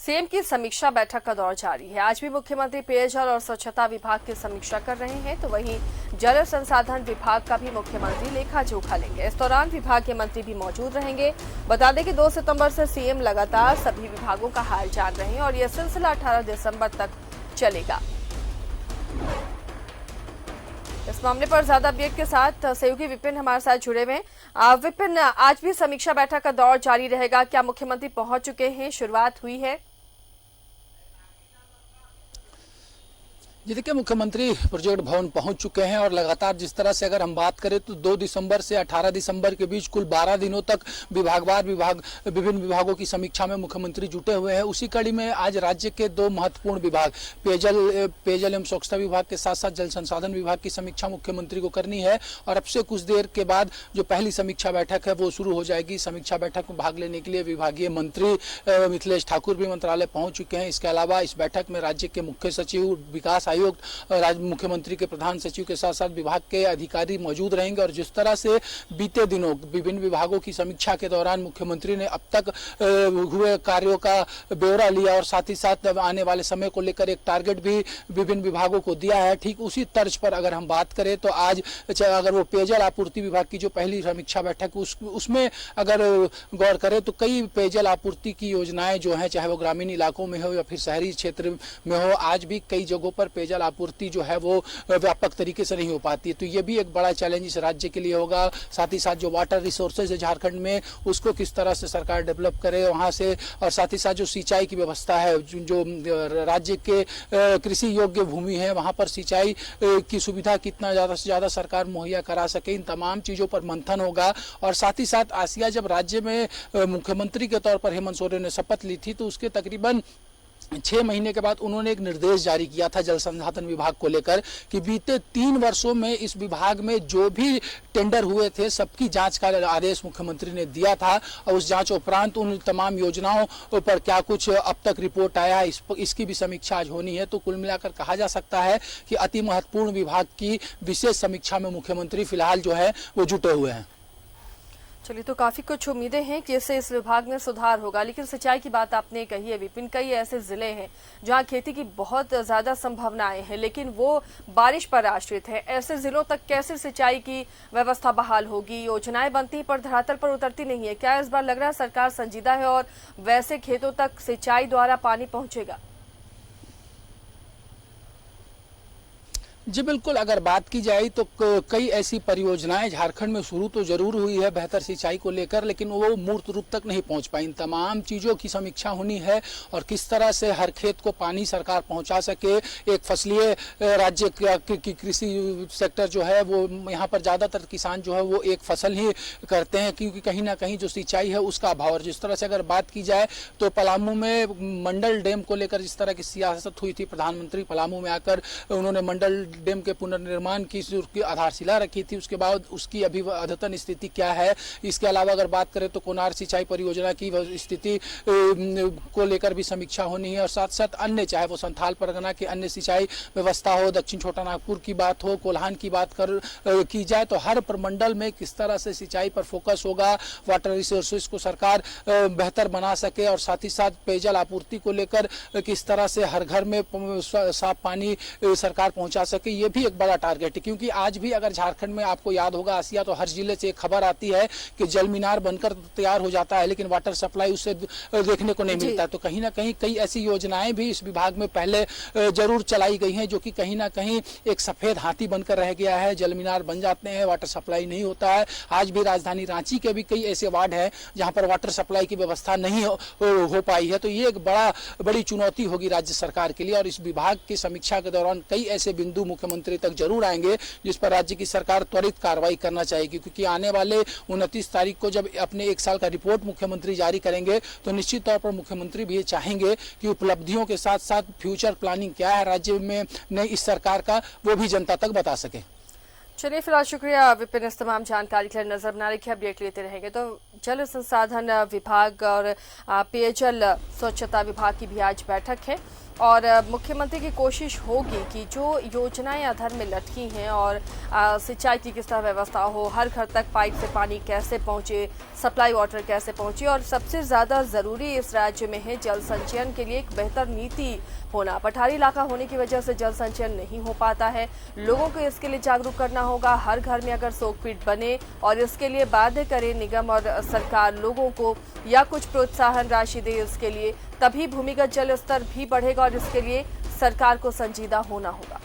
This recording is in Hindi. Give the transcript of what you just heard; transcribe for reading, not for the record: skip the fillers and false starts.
सीएम की समीक्षा बैठक का दौर जारी है। आज भी मुख्यमंत्री पेयजल और स्वच्छता विभाग की समीक्षा कर रहे हैं, तो वहीं जल संसाधन विभाग का भी मुख्यमंत्री लेखा जोखा लेंगे। इस दौरान विभाग के मंत्री भी मौजूद रहेंगे। बता दें कि 2 सितंबर से सीएम लगातार सभी विभागों का हाल जान रहे हैं और यह सिलसिला 18 दिसंबर तक चलेगा। इस मामले पर ज्यादा अपडेट के साथ सहयोगी विपिन हमारे साथ जुड़े हुए हैं। विपिन, आज भी समीक्षा बैठक का दौर जारी रहेगा, क्या मुख्यमंत्री पहुंच चुके हैं, शुरुआत हुई है? जी देखिए, मुख्यमंत्री प्रोजेक्ट भवन पहुंच चुके हैं और लगातार जिस तरह से अगर हम बात करें तो 2 दिसंबर से 18 दिसंबर के बीच कुल 12 दिनों तक विभिन्न विभागों की समीक्षा में मुख्यमंत्री जुटे हुए हैं। उसी कड़ी में आज राज्य के 2 महत्वपूर्ण विभाग पेयजल एवं स्वच्छता विभाग के साथ साथ जल संसाधन विभाग की समीक्षा मुख्यमंत्री को करनी है और अब से कुछ देर के बाद जो पहली समीक्षा बैठक है वो शुरू हो जाएगी। समीक्षा बैठक में भाग लेने के लिए विभागीय मंत्री मिथिलेश ठाकुर भी मंत्रालय पहुंच चुके हैं। इसके अलावा इस बैठक में राज्य के मुख्य सचिव, विकास आयुक्त, राज्य मुख्यमंत्री के प्रधान सचिव के साथ साथ विभाग के अधिकारी मौजूद रहेंगे। और जिस तरह से बीते दिनों विभिन्न विभागों की समीक्षा के दौरान मुख्यमंत्री ने अब तक हुए कार्यों का ब्यौरा लिया और साथ ही साथ आने वाले समय को लेकर एक टारगेट भी विभिन्न विभागों को दिया है। ठीक उसी तर्ज पर अगर हम बात करें तो आज अगर वो पेयजल आपूर्ति विभाग की जो पहली समीक्षा बैठक उसमें अगर गौर करें तो कई पेयजल आपूर्ति की योजनाएं जो हैं, चाहे वो ग्रामीण इलाकों में हो या फिर शहरी क्षेत्र में हो, आज भी कई जगहों पर पेयजल आपूर्ति जो है वो व्यापक तरीके से नहीं हो पाती है। तो ये भी एक बड़ा चैलेंज इस राज्य के लिए होगा। साथ ही साथ जो वाटर रिसोर्सेज है झारखंड में, उसको किस तरह से सरकार डेवलप करे वहां से, और साथ ही साथ जो सिंचाई की व्यवस्था है, जो राज्य के कृषि योग्य भूमि है वहां पर सिंचाई की सुविधा कितना ज्यादा से ज्यादा सरकार मुहैया करा सके, इन तमाम चीजों पर मंथन होगा। और साथ ही साथ आसिया जब राज्य में मुख्यमंत्री के तौर पर हेमंत सोरेन ने शपथ ली थी तो उसके तकरीबन 6 महीने के बाद उन्होंने एक निर्देश जारी किया था जल संसाधन विभाग को लेकर कि बीते 3 वर्षों में इस विभाग में जो भी टेंडर हुए थे सबकी जांच का आदेश मुख्यमंत्री ने दिया था और उस जांच उपरांत उन तमाम योजनाओं पर क्या कुछ अब तक रिपोर्ट आया है इसकी भी समीक्षा आज होनी है। तो कुल मिलाकर कहा जा सकता है कि अति महत्वपूर्ण विभाग की विशेष समीक्षा में मुख्यमंत्री फिलहाल जो है वो जुटे हुए हैं। चलिए, तो काफी कुछ उम्मीदें हैं कि इससे इस विभाग में सुधार होगा। लेकिन सिंचाई की बात आपने कही है विपिन, कई ऐसे जिले हैं जहां खेती की बहुत ज्यादा संभावनाएं हैं लेकिन वो बारिश पर आश्रित है। ऐसे जिलों तक कैसे सिंचाई की व्यवस्था बहाल होगी? योजनाएं बनती पर धरातल पर उतरती नहीं है। क्या इस बार लग रहा है सरकार संजीदा है और वैसे खेतों तक सिंचाई द्वारा पानी पहुंचेगा? जी बिल्कुल, अगर बात की जाए तो कई ऐसी परियोजनाएं झारखंड में शुरू तो जरूर हुई है बेहतर सिंचाई को लेकर, लेकिन वो मूर्त रूप तक नहीं पहुंच पाई। इन तमाम चीज़ों की समीक्षा होनी है और किस तरह से हर खेत को पानी सरकार पहुंचा सके। एक फसलीय राज्य की कृषि सेक्टर जो है वो यहाँ पर ज़्यादातर किसान जो है वो एक फसल ही करते हैं क्योंकि कहीं ना कहीं जो सिंचाई है उसका अभाव। और जिस तरह से अगर बात की जाए तो पलामू में मंडल डैम को लेकर जिस तरह की सियासत हुई थी, प्रधानमंत्री पलामू में आकर उन्होंने मंडल डैम के पुनर्निर्माण की आधारशिला रखी थी, उसके बाद उसकी अभी अद्यतन स्थिति क्या है। इसके अलावा अगर बात करें तो कोनार सिंचाई परियोजना की स्थिति को लेकर भी समीक्षा होनी है और साथ साथ अन्य, चाहे वो संथाल परगना की अन्य सिंचाई व्यवस्था हो, दक्षिण छोटा नागपुर की बात हो, कोल्हान की बात की जाए तो हर प्रमंडल में किस तरह से सिंचाई पर फोकस होगा, वाटर रिसोर्सेज को सरकार बेहतर बना सके और साथ ही साथ पेयजल आपूर्ति को लेकर किस तरह से हर घर में साफ पानी सरकार पहुंचा सके, ये भी एक बड़ा टारगेट है। क्योंकि आज भी अगर झारखंड में आपको याद होगा आसिया तो हर जिले से एक खबर आती है कि जल मीनार बनकर तैयार हो जाता है लेकिन वाटर सप्लाई उससे देखने को नहीं मिलता। तो कहीं ना कहीं कई ऐसी योजनाएं भी इस विभाग में पहले जरूर चलाई गई हैं जो कि कहीं ना कहीं एक सफेद हाथी बनकर रह गया है। जल मीनार बन जाते हैं, वाटर सप्लाई नहीं होता है। आज भी राजधानी रांची के भी कई ऐसे वार्ड हैं जहां पर वाटर सप्लाई की व्यवस्था नहीं हो पाई है। तो ये एक बड़ी चुनौती होगी राज्य सरकार के लिए और इस विभाग की समीक्षा के दौरान कई ऐसे बिंदु मुख्यमंत्री तक जरूर आएंगे जिस पर राज्य की सरकार त्वरित कार्रवाई करना चाहेगी। क्योंकि आने वाले 29 तारीख को जब अपने 1 साल का रिपोर्ट मुख्यमंत्री जारी करेंगे तो निश्चित तौर पर मुख्यमंत्री भी ये चाहेंगे कि उपलब्धियों के साथ साथ फ्यूचर प्लानिंग क्या है राज्य में नई इस सरकार का, वो भी जनता तक बता सके। चलिए, फिलहाल शुक्रिया विपिन, इस तमाम जानकारी के लिए नजर बना रखिए, अपडेट लेते रहेंगे। तो जल संसाधन विभाग और पेयजल स्वच्छता विभाग की भी आज बैठक है और मुख्यमंत्री की कोशिश होगी कि जो योजनाएं अधर में लटकी हैं और सिंचाई की किस तरह व्यवस्था हो, हर घर तक पाइप से पानी कैसे पहुंचे, सप्लाई वाटर कैसे पहुंचे, और सबसे ज़्यादा ज़रूरी इस राज्य में है जल संचयन के लिए एक बेहतर नीति होना। पठारी इलाका होने की वजह से जल संचयन नहीं हो पाता है। लोगों को इसके लिए जागरूक करना होगा। हर घर में अगर सोकपीट बने और इसके लिए बाध्य करे निगम और सरकार लोगों को, या कुछ प्रोत्साहन राशि दे इसके लिए, तभी भूमिगत जल स्तर भी बढ़ेगा और इसके लिए सरकार को संजीदा होना होगा।